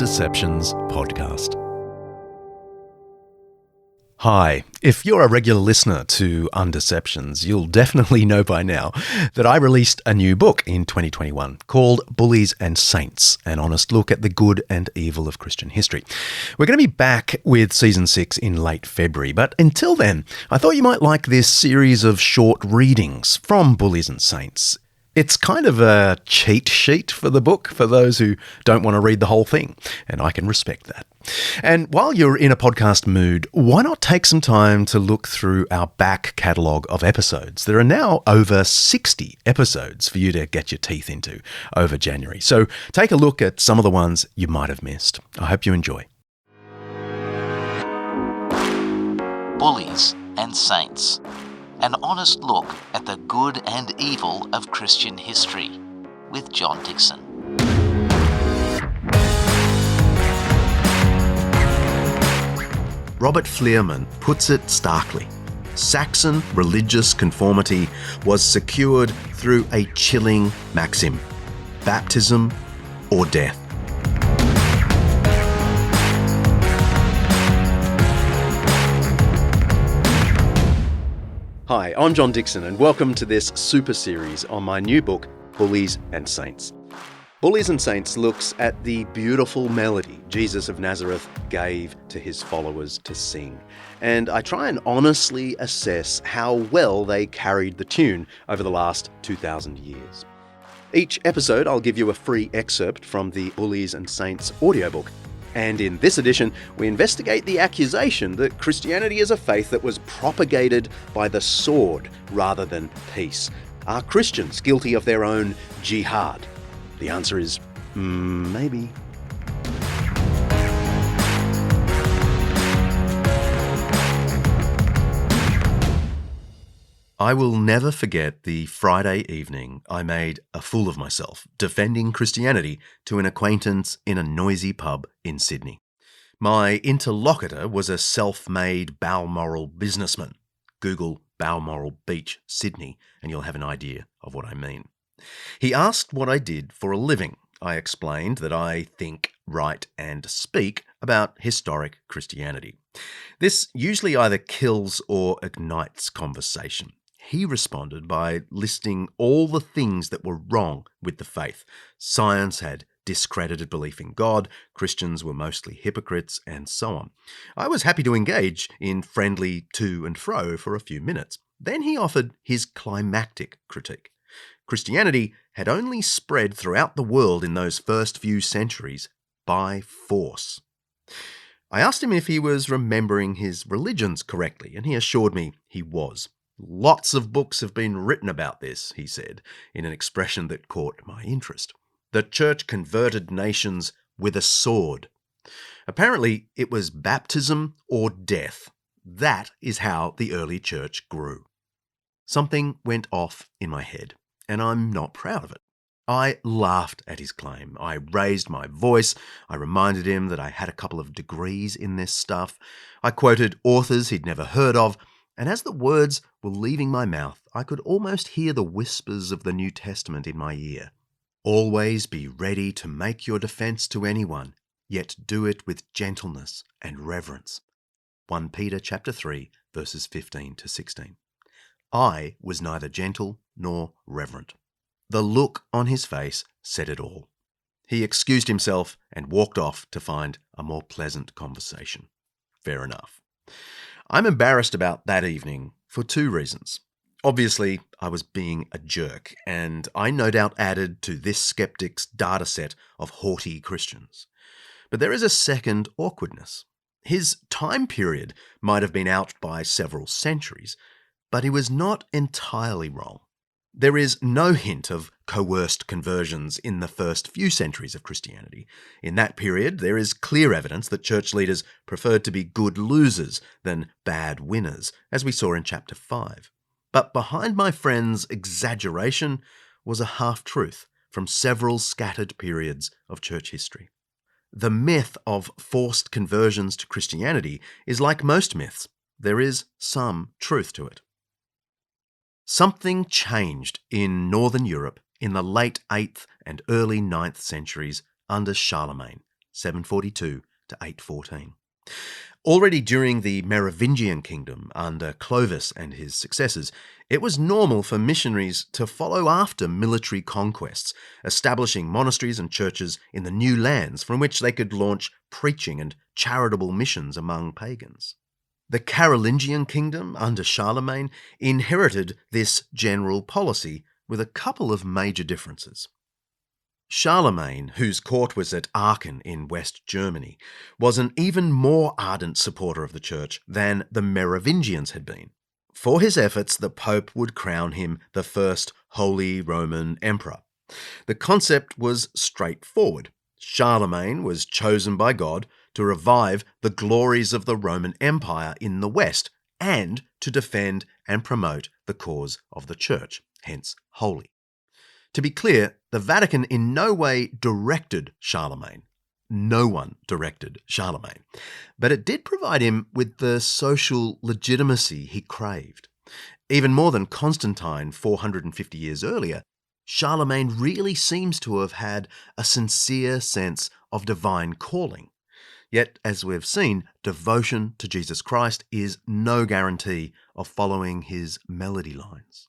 Undeceptions podcast. Hi, if you're a regular listener to Undeceptions, you'll definitely know by now that I released a new book in 2021 called Bullies and Saints, an honest look at the good and evil of Christian history. We're going to be back with Season 6 in late February, but until then, I thought you might like this series of short readings from Bullies and Saints. It's kind of a cheat sheet for the book for those who don't want to read the whole thing, and I can respect that. And while you're in a podcast mood, why not take some time to look through our back catalogue of episodes? There are now over 60 episodes for you to get your teeth into over January. So take a look at some of the ones you might have missed. I hope you enjoy. Bullies and Saints. An honest look at the good and evil of Christian history with John Dickson. Robert Fleerman puts it starkly. Saxon religious conformity was secured through a chilling maxim: baptism or death. Hi, I'm John Dickson, and welcome to this super series on my new book, Bullies and Saints. Bullies and Saints looks at the beautiful melody Jesus of Nazareth gave to his followers to sing, and I try and honestly assess how well they carried the tune over the last 2,000 years. Each episode, I'll give you a free excerpt from the Bullies and Saints audiobook. And in this edition, we investigate the accusation that Christianity is a faith that was propagated by the sword rather than peace. Are Christians guilty of their own jihad? The answer is maybe. I will never forget the Friday evening I made a fool of myself defending Christianity to an acquaintance in a noisy pub in Sydney. My interlocutor was a self-made Balmoral businessman. Google Balmoral Beach, Sydney, and you'll have an idea of what I mean. He asked what I did for a living. I explained that I think, write, and speak about historic Christianity. This usually either kills or ignites conversation. He responded by listing all the things that were wrong with the faith. Science had discredited belief in God, Christians were mostly hypocrites, and so on. I was happy to engage in friendly to and fro for a few minutes. Then he offered his climactic critique. Christianity had only spread throughout the world in those first few centuries by force. I asked him if he was remembering his religions correctly, and he assured me he was. Lots of books have been written about this, he said, in an expression that caught my interest. The church converted nations with a sword. Apparently, it was baptism or death. That is how the early church grew. Something went off in my head, and I'm not proud of it. I laughed at his claim. I raised my voice. I reminded him that I had a couple of degrees in this stuff. I quoted authors he'd never heard of, and as the words were leaving my mouth, I could almost hear the whispers of the New Testament in my ear. Always be ready to make your defense to anyone, yet do it with gentleness and reverence. 1 Peter chapter 3, verses 15 to 16. I was neither gentle nor reverent. The look on his face said it all. He excused himself and walked off to find a more pleasant conversation. Fair enough. I'm embarrassed about that evening for two reasons. Obviously, I was being a jerk, and I no doubt added to this skeptic's data set of haughty Christians. But there is a second awkwardness. His time period might have been out by several centuries, but he was not entirely wrong. There is no hint of coerced conversions in the first few centuries of Christianity. In that period, there is clear evidence that church leaders preferred to be good losers than bad winners, as we saw in chapter 5. But behind my friend's exaggeration was a half-truth from several scattered periods of church history. The myth of forced conversions to Christianity is like most myths. There is some truth to it. Something changed in Northern Europe in the late 8th and early 9th centuries under Charlemagne, 742 to 814. Already during the Merovingian kingdom, under Clovis and his successors, it was normal for missionaries to follow after military conquests, establishing monasteries and churches in the new lands from which they could launch preaching and charitable missions among pagans. The Carolingian kingdom, under Charlemagne, inherited this general policy with a couple of major differences. Charlemagne, whose court was at Aachen in West Germany, was an even more ardent supporter of the church than the Merovingians had been. For his efforts, the Pope would crown him the first Holy Roman Emperor. The concept was straightforward. Charlemagne was chosen by God to revive the glories of the Roman Empire in the West and to defend and promote the cause of the church, hence holy. To be clear, the Vatican in no way directed Charlemagne. No one directed Charlemagne. But it did provide him with the social legitimacy he craved. Even more than Constantine 450 years earlier, Charlemagne really seems to have had a sincere sense of divine calling. Yet, as we've seen, devotion to Jesus Christ is no guarantee of following his melody lines.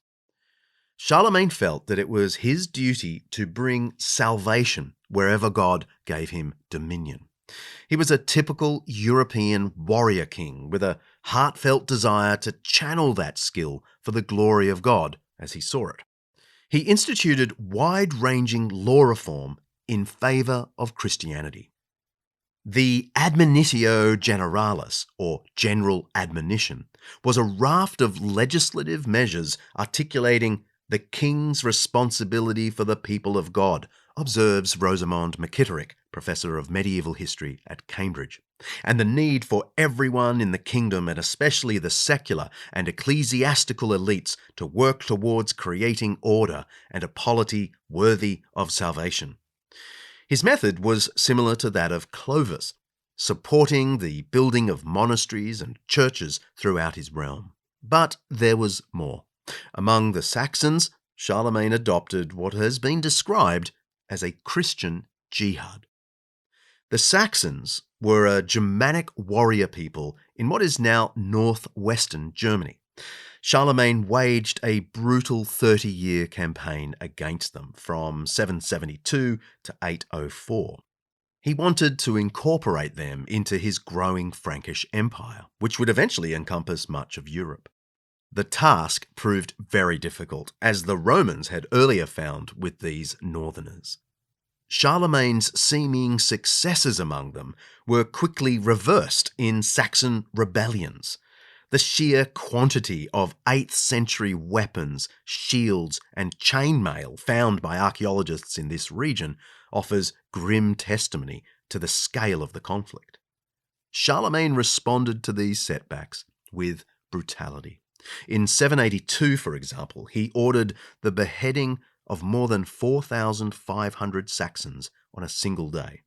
Charlemagne felt that it was his duty to bring salvation wherever God gave him dominion. He was a typical European warrior king with a heartfelt desire to channel that skill for the glory of God as he saw it. He instituted wide-ranging law reform in favour of Christianity. The Admonitio Generalis, or General Admonition, was a raft of legislative measures articulating the king's responsibility for the people of God, observes Rosamond McKitterick, Professor of Medieval History at Cambridge, and the need for everyone in the kingdom, and especially the secular and ecclesiastical elites, to work towards creating order and a polity worthy of salvation. His method was similar to that of Clovis, supporting the building of monasteries and churches throughout his realm. But there was more. Among the Saxons, Charlemagne adopted what has been described as a Christian jihad. The Saxons were a Germanic warrior people in what is now northwestern Germany. Charlemagne waged a brutal 30-year campaign against them from 772 to 804. He wanted to incorporate them into his growing Frankish Empire, which would eventually encompass much of Europe. The task proved very difficult, as the Romans had earlier found with these northerners. Charlemagne's seeming successes among them were quickly reversed in Saxon rebellions. The sheer quantity of 8th century weapons, shields, and chainmail found by archaeologists in this region offers grim testimony to the scale of the conflict. Charlemagne responded to these setbacks with brutality. In 782, for example, he ordered the beheading of more than 4,500 Saxons on a single day.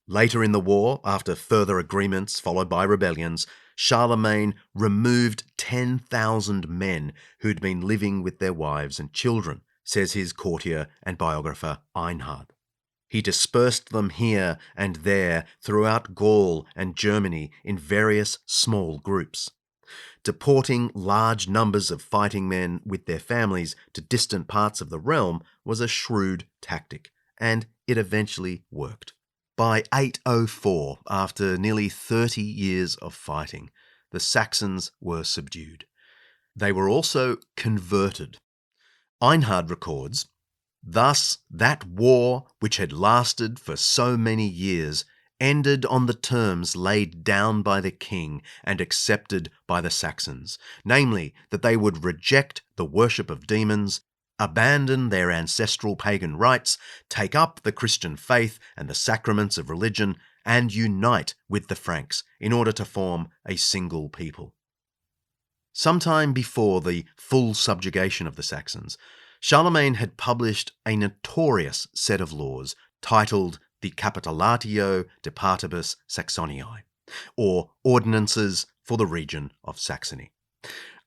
Later in the war, after further agreements followed by rebellions, Charlemagne removed 10,000 men who'd been living with their wives and children, says his courtier and biographer Einhard. He dispersed them here and there throughout Gaul and Germany in various small groups. Deporting large numbers of fighting men with their families to distant parts of the realm was a shrewd tactic, and it eventually worked. By 804, after nearly 30 years of fighting, the Saxons were subdued. They were also converted. Einhard records, "Thus that war, which had lasted for so many years, ended on the terms laid down by the king and accepted by the Saxons, namely that they would reject the worship of demons, abandon their ancestral pagan rites, take up the Christian faith and the sacraments of religion, and unite with the Franks in order to form a single people." Sometime before the full subjugation of the Saxons, Charlemagne had published a notorious set of laws titled the Capitulatio de Partibus Saxoniae, or Ordinances for the region of Saxony.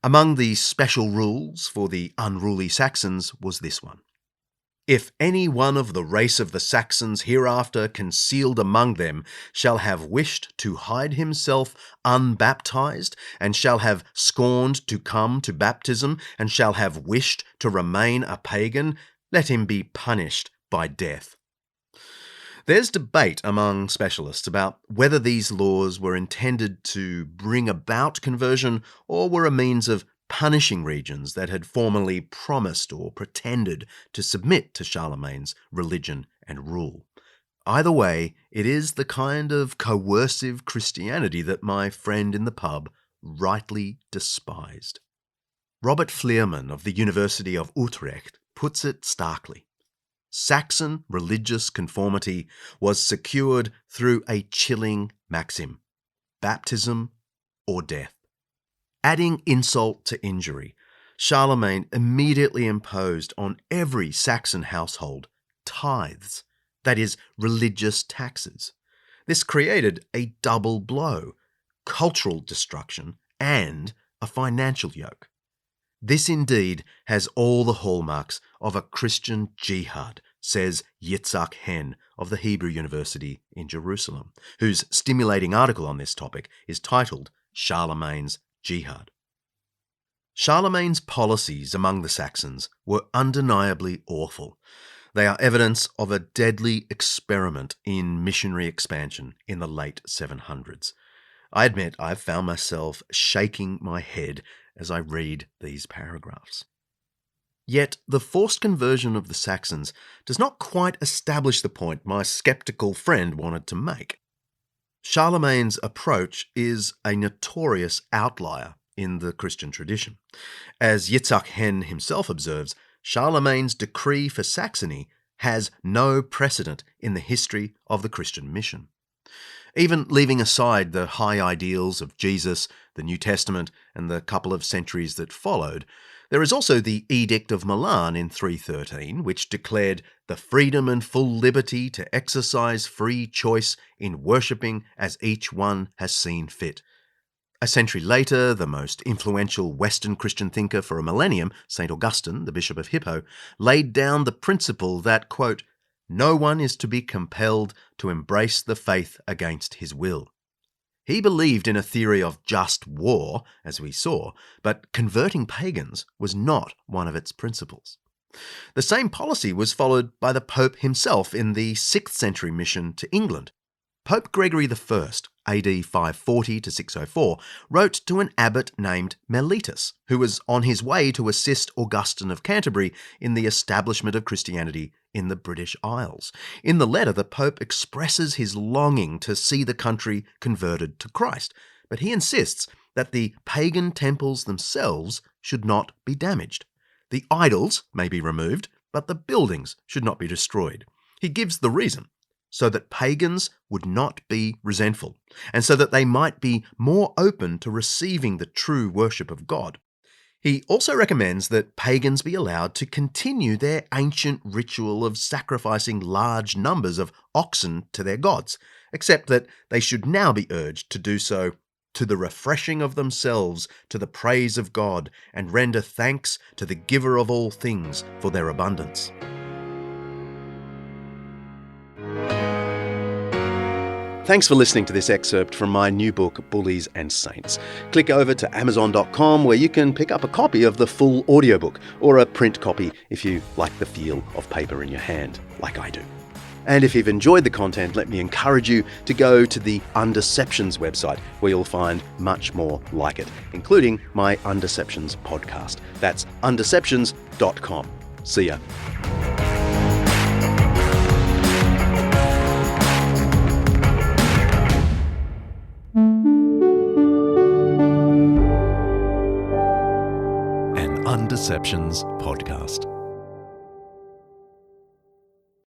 Among the special rules for the unruly Saxons was this one. If any one of the race of the Saxons hereafter concealed among them shall have wished to hide himself unbaptized, and shall have scorned to come to baptism, and shall have wished to remain a pagan, let him be punished by death. There's debate among specialists about whether these laws were intended to bring about conversion or were a means of punishing regions that had formerly promised or pretended to submit to Charlemagne's religion and rule. Either way, it is the kind of coercive Christianity that my friend in the pub rightly despised. Robert Vleerman of the University of Utrecht puts it starkly. Saxon religious conformity was secured through a chilling maxim: baptism or death. Adding insult to injury, Charlemagne immediately imposed on every Saxon household tithes, that is, religious taxes. This created a double blow: cultural destruction and a financial yoke. This indeed has all the hallmarks of a Christian jihad, says Yitzhak Hen of the Hebrew University in Jerusalem, whose stimulating article on this topic is titled Charlemagne's Jihad. Charlemagne's policies among the Saxons were undeniably awful. They are evidence of a deadly experiment in missionary expansion in the late 700s. I admit I've found myself shaking my head as I read these paragraphs. Yet the forced conversion of the Saxons does not quite establish the point my sceptical friend wanted to make. Charlemagne's approach is a notorious outlier in the Christian tradition. As Yitzhak Hen himself observes, Charlemagne's decree for Saxony has no precedent in the history of the Christian mission. Even leaving aside the high ideals of Jesus, the New Testament, and the couple of centuries that followed, there is also the Edict of Milan in 313, which declared the freedom and full liberty to exercise free choice in worshipping as each one has seen fit. A century later, the most influential Western Christian thinker for a millennium, St. Augustine, the Bishop of Hippo, laid down the principle that, quote, no one is to be compelled to embrace the faith against his will. He believed in a theory of just war, as we saw, but converting pagans was not one of its principles. The same policy was followed by the Pope himself in the 6th century mission to England. Pope Gregory I, AD 540 to 604, wrote to an abbot named Mellitus, who was on his way to assist Augustine of Canterbury in the establishment of Christianity in the British Isles. In the letter, the Pope expresses his longing to see the country converted to Christ, but he insists that the pagan temples themselves should not be damaged. The idols may be removed, but the buildings should not be destroyed. He gives the reason: so that pagans would not be resentful, and so that they might be more open to receiving the true worship of God. He also recommends that pagans be allowed to continue their ancient ritual of sacrificing large numbers of oxen to their gods, except that they should now be urged to do so to the refreshing of themselves, to the praise of God, and render thanks to the giver of all things for their abundance. Thanks for listening to this excerpt from my new book, Bullies and Saints. Click over to Amazon.com where you can pick up a copy of the full audiobook, or a print copy if you like the feel of paper in your hand, like I do. And if you've enjoyed the content, let me encourage you to go to the Undeceptions website, where you'll find much more like it, including my Undeceptions podcast. That's undeceptions.com. See ya. Undeceptions podcast.